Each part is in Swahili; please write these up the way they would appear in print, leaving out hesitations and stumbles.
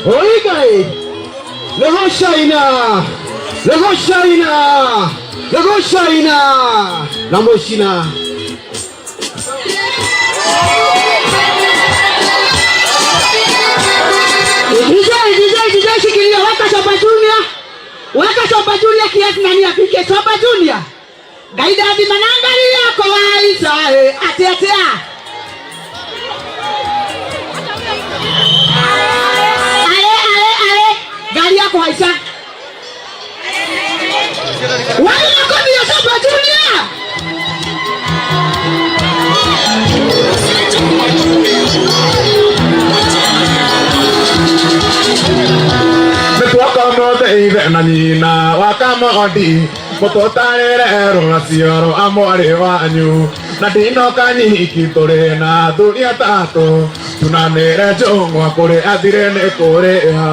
Oigai. Legoshaina. Legoshaina. Legoshaina. Namoshina. DJ shikilia weka Sopa Junior. Weka Sopa Junior kiasi nani apike Sopa Junior. Gaida di manangali yako waisa ate. Ale gari yako haisa. Wale yako ni Sopa Junior. Na nina wakamodi mutotare rũgaciaro amwari wanyu na ndino kanyiki tũrĩ na thuria tatũ tunanĩre njũng'wa kũrĩ athire nĩ kũrĩha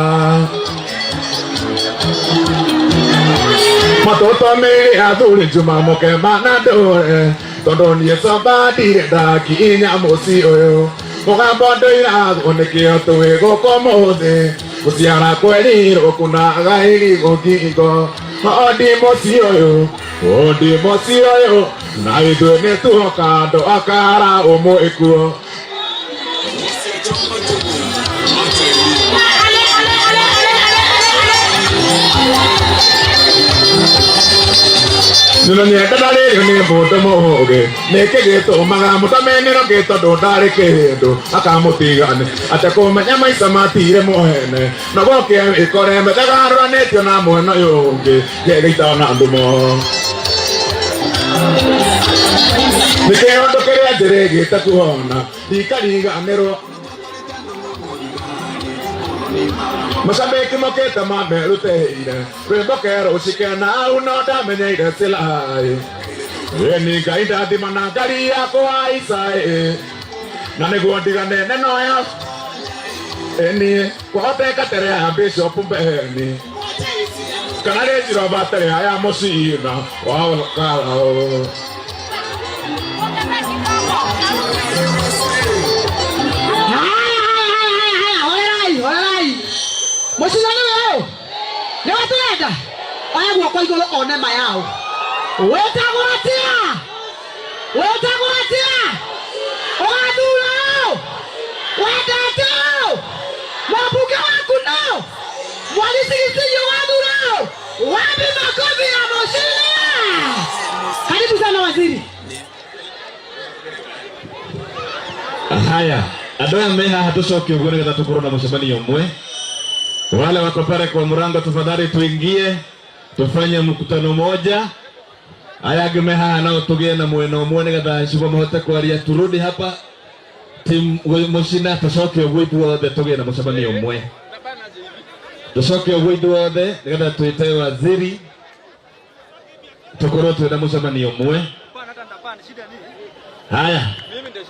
matũtũ mĩrĩ athuri njuma mũkema na ndũre tondũ niĩ Sopa ndirĩ ndakinya mũciĩ ũyũ mũgambo ndũirathwo nĩkĩo tũĩ gũkũ mũthĩ Usiara kweli rokuna gairi gokingo Odi mosioyo Na idwe netuhoka do akara omo ekuo Nino nieta dale ni boto moge Neke geto maga mutamene no geto do dare kendo akamutigane atakoma nyama isamatire mohene no boke ikore me dagaro netio na mono yonge geita na ndumo Nike ondo kere ajere geta kuona ikariga anero Masabeki moketa mameru teire Rebokero usikena unoda menyeire silai Weni gaida di managari yako aisai Nanegu andigane nenoya Eni kwa teka tere ya bishop mbeni Kanare jiro batere ya mosina Wow kala Moshina leo. Leo tunaenda. Aya kwa igolo one mayao. Weta kuatia. Oadulao. Wadato. Wabuka wakuno. Walisikisi wadulao. Wapi makofi ya Moshina. Karibu sana waziri. Haya. Adoya meha hatusoki ugone kata tukuru na mshabani yomwe. Wale wako pale kwa mrango tafadhali tuingie tufanye mkutano moja ayagemeha nao tugie na mweno mwone kada shiba mahota kwa ria turudi hapa tim Moshina tusoke ogwitu wothe tugie na mshabani omwe tusoke ogwitu wothe kada tuite waziri tukoro tu na mshabani omwe haya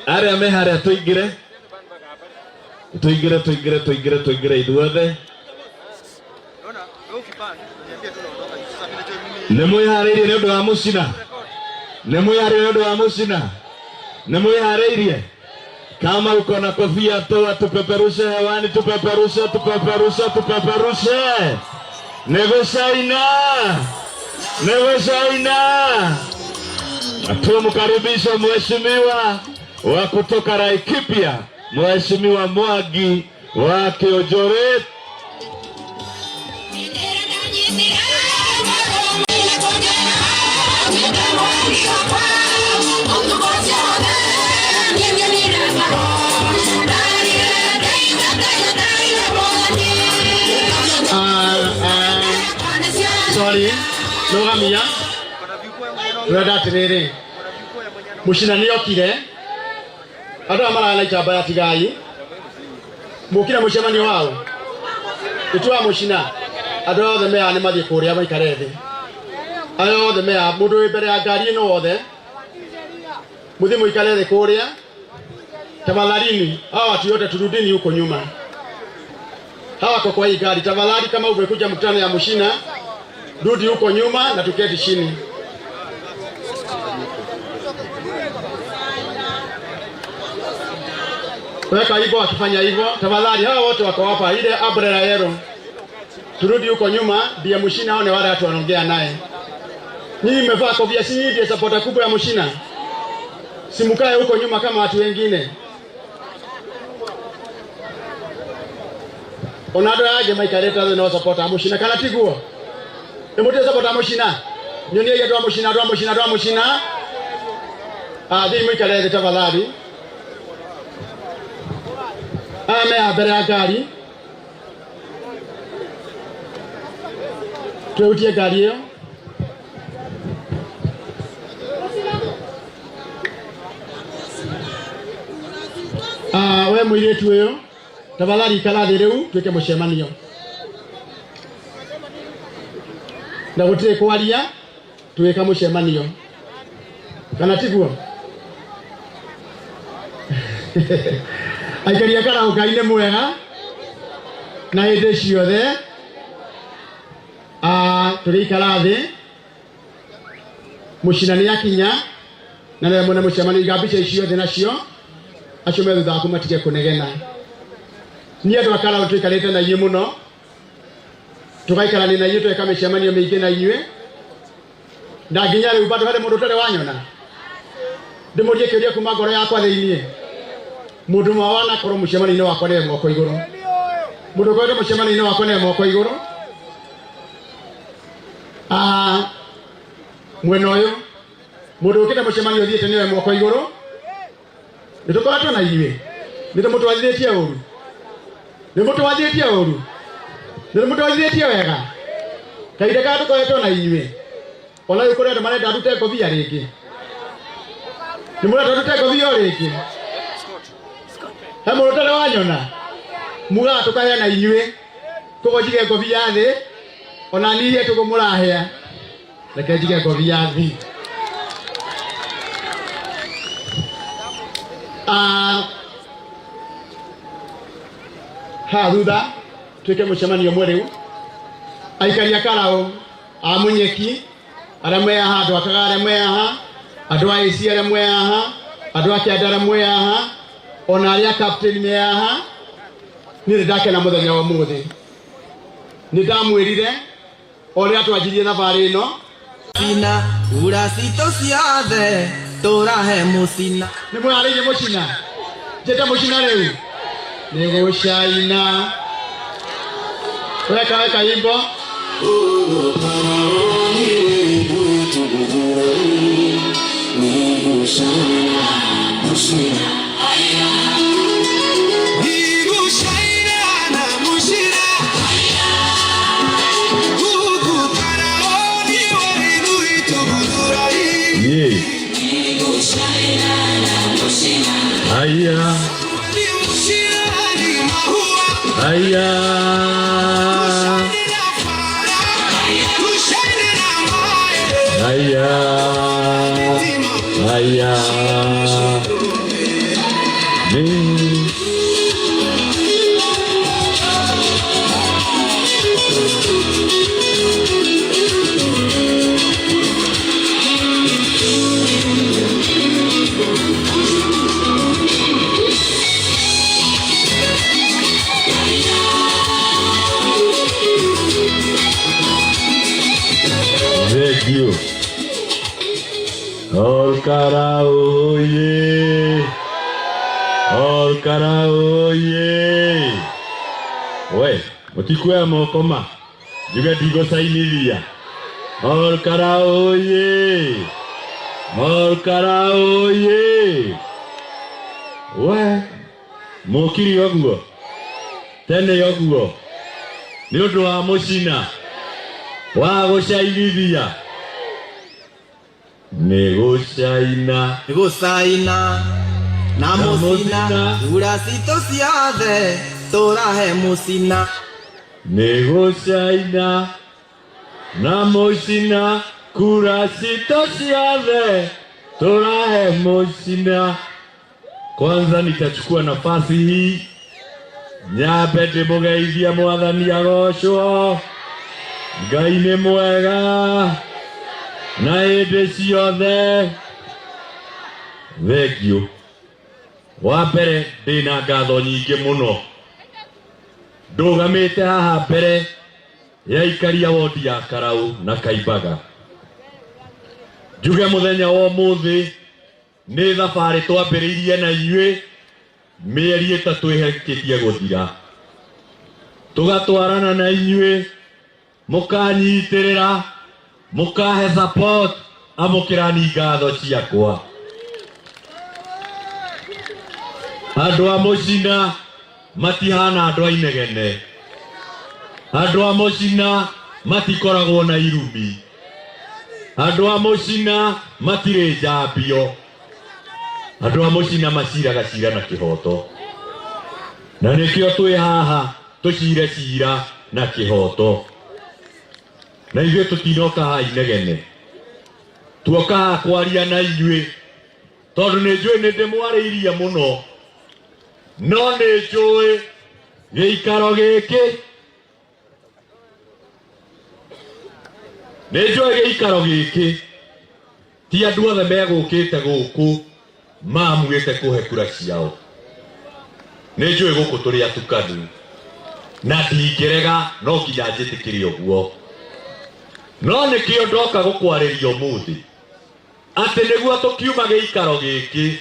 are ameha are tuigire iduothe Nemuyaririe nĩ ũndũ wa Moshina. Nemuyaririe nĩ ũndũ wa Moshina. Nemuyaririe. Kama uko na kofia toa tupeperushe hewani tupeperushe. Negoshaina. Tumkaribisha mheshimiwa wa kutoka Laikipia, Mheshimiwa Mwangi wa Kiojoret. Sorry, Logamia. Rada tirere. Moshina ni okire. Ado amara na chaba ya tigai. Mukira Moshina ni wao. Itwa Moshina. Ado the me ani madi koria mai karede. Ayo the me abudu ibere agari no wothe. Mudi muikarede koria. Tafadhalini hawa watu yote turudini huko nyuma. Hawa kwa hii gari tafadhali kama umekuja mkutano ya Moshina rudi huko nyuma na tuketi chini. Weka hivyo, akifanya hivyo, tafadhali hawa wote wako hapa ile umbrella yero. Turudi huko nyuma, Bia Mushina hao ni wale watu wanaongea naye. Nyinyi mmevaa kofia, si ndiye supporter kubwa ya Mushina? Simukae huko nyuma kama watu wengine. Onado aje maikareta no supporter Mushina kana tiguo. Emote supporter Mushina. Nyoni yetu Mushina. Dhi maikareta tafadhali. Ame abere agari. Tuutie gari hiyo. We muiretu uyo tafadhali ikara thĩ rĩu twĩke mũcemanio. Na gũtirĩ kwaria twĩka mũcemanio. Kana tiguo? Aikari akara Ngai nĩ mwega na hĩndĩ ciothe. Tũrĩikara thĩ Mushina nĩ akinya na nĩ mwene mũcemanio igambica icio thĩ nacio acio me thutha waku matige kũnegena. Niĩ andũ akara tũikarĩte na inyuĩ mũno, tũgaikarania na inyuĩ tweka mĩcemanio mĩingĩ na inyuĩ, na nginya rĩu bado harĩ mũndũ ũtarĩ wanyona. Ndĩmũrie kĩũria kuma ngoro yakwa thĩinĩ, mũndũ mwa wanakorwo mũcemanio-inĩ wakwa nĩ moko igũrũ. Mũndũ ũkoretwo mũcemanio-inĩ wakwa nĩ moko igũrũ. Mwena ũyũ mũndũ ũkĩte mũcemanio ũthiĩte nĩwe moko igũrũ. Nĩtũkoretwo na inyuĩ, nĩtũmũtwathithĩtie ũru, nĩmũtwathithĩtie wega. Kahinda karĩa tũkoretwo na inyuĩ, ona rĩu kũrĩ andũ marenda ndute ngũbia rĩngĩ. Nĩmũrenda ndute ngũbia o rĩngĩ? He mũndũ ũtarĩ wanyona mugaga tũkaheana inyuĩ, koguo njige ngũbia thĩ, ona niĩ tũguo mũrahea, reke njige ngũbia thĩ. Thutha twĩke mũcemanio mwe rĩu. Aikari a Karaũ, a Munyeki arĩa me haha, andũ a Kagara arĩa me haha, andũ a AC arĩa me haha, andũ a Kĩanda arĩa me haha, ona arĩa captain me haha. Niĩ nĩndakena mũthenya wa ũmũthĩ. Nĩndamwĩrire ũrĩa twanjirie thabarĩ ĩno Mushina ura citũ ciothe tũrahe Mushina. Nĩmwĩharĩirie Mushina? Njĩte Mushina rĩu nĩgũcaina. Weka imbo. Karaoye. We, mutikuya mokoma. Juga digo sainiria. Karaoye. We, mokiri yoguo. Tene yoguo. Ni undu wa Mushina. Wa gucairithia. Nĩgũcaina na Mushina ura citũ ciothe tũrahe Mushina. Nĩgũcaina na Mushina kura citũ ciothe tũrahe Mushina. Kwanza nitachukua nafasi hii nyambe ndĩmũgeithie Mwathani agocwo. Ngai nĩ mwega na hĩndĩ ciothe. Thank you. Wa mbere ndina ngatho nyingĩ mũno ndũgamĩte haha mbere ya ikaria wondi ya Karau na Kaimbaga. Njuge mũthenya wa ũmũthĩ nĩ thabarĩ twambĩrĩirie na inyuĩ mĩeri ĩtatũ ĩhĩtũkĩtie gũthira, tũgatwarana na inyuĩ mũkanyitĩrĩra mũkahe support amũkĩrani ngatho ciakwa. Andũ a Mũcina matihana andũ a Inegene, andũ a Mũcina matikoragwo na irumi, andũ a Mũcina matirĩ njambio, andũ a Mũcina maciraga cira na kĩhoto, na nĩkĩo twĩ haha tũcire cira na kĩhoto. Na ithuĩ tũtinoka haha Inegene, tuoka haha kwaria na inyuĩ tondũ nĩnjũĩ nĩndĩmwarĩirie mũno, no nĩnjũĩ gĩikaro gĩkĩ, nĩnjũĩ gĩikaro gĩkĩ ti andũ othe megũkĩte gũkũ mamugĩte kũhe kura ciao. Nĩnjũĩ gũkũ tũrĩ atukanu na ndingĩrega, no nginya njĩtĩkĩre ũguo, no nĩkĩo ndoka gũkwarĩria ũmũthĩ atĩ nĩguo tũkiuma gĩikaro gĩkĩ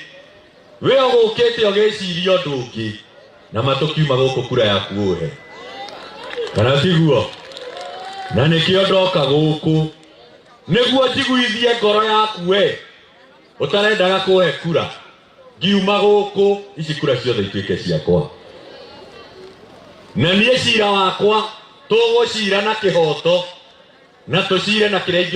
we ũgũkĩte ũgĩciria ũndũ ũngĩ na matũkiuma gũkũ kura yaku ũhe, kana tiguo? Na nĩkĩo ndoka gũkũ nĩguo njiguithie ngoro yaku we ũtarendaga kũhe kura, ngiuma gũkũ ici kura ciothe ituĩke ciakwa, na niĩ cira wakwa tũgũcira na kĩhoto na tũcire na kĩrĩa